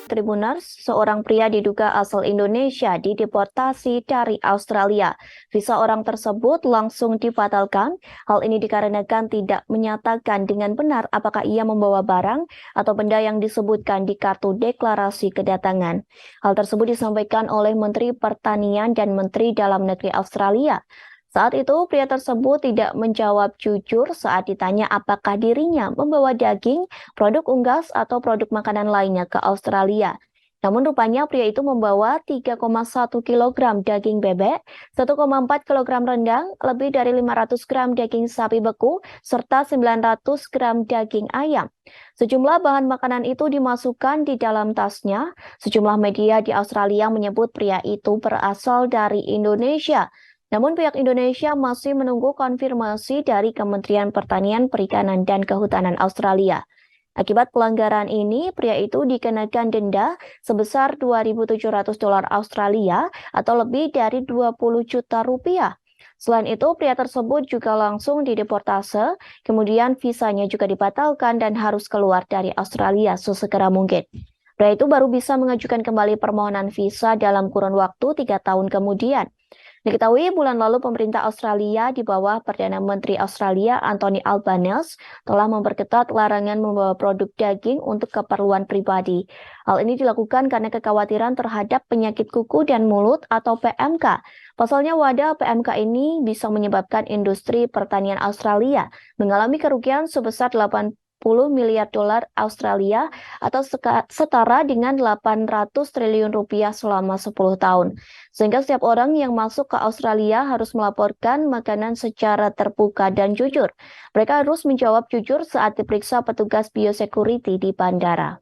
Tribuners, seorang pria diduga asal Indonesia dideportasi dari Australia. Visa orang tersebut langsung dibatalkan. Hal ini dikarenakan tidak menyatakan dengan benar apakah ia membawa barang atau benda yang disebutkan di kartu deklarasi kedatangan. Hal tersebut disampaikan oleh Menteri Pertanian dan Menteri Dalam Negeri Australia. Saat itu, pria tersebut tidak menjawab jujur saat ditanya apakah dirinya membawa daging, produk unggas, atau produk makanan lainnya ke Australia. Namun rupanya pria itu membawa 3,1 kg daging bebek, 1,4 kg rendang, lebih dari 500 gram daging sapi beku, serta 900 gram daging ayam. Sejumlah bahan makanan itu dimasukkan di dalam tasnya. Sejumlah media di Australia menyebut pria itu berasal dari Indonesia. Namun pihak Indonesia masih menunggu konfirmasi dari Kementerian Pertanian, Perikanan, dan Kehutanan Australia. Akibat pelanggaran ini, pria itu dikenakan denda sebesar 2.700 dolar Australia atau lebih dari 20 juta rupiah. Selain itu, pria tersebut juga langsung dideportase, kemudian visanya juga dibatalkan dan harus keluar dari Australia sesegera mungkin. Pria itu baru bisa mengajukan kembali permohonan visa dalam kurun waktu 3 tahun kemudian. Diketahui bulan lalu pemerintah Australia di bawah Perdana Menteri Australia Anthony Albanese telah memperketat larangan membawa produk daging untuk keperluan pribadi. Hal ini dilakukan karena kekhawatiran terhadap penyakit kuku dan mulut atau PMK. Pasalnya wadah PMK ini bisa menyebabkan industri pertanian Australia mengalami kerugian sebesar 80 miliar dolar Australia atau setara dengan 800 triliun rupiah selama 10 tahun. Sehingga setiap orang yang masuk ke Australia harus melaporkan makanan secara terbuka dan jujur. Mereka harus menjawab jujur saat diperiksa petugas biosecurity di bandara.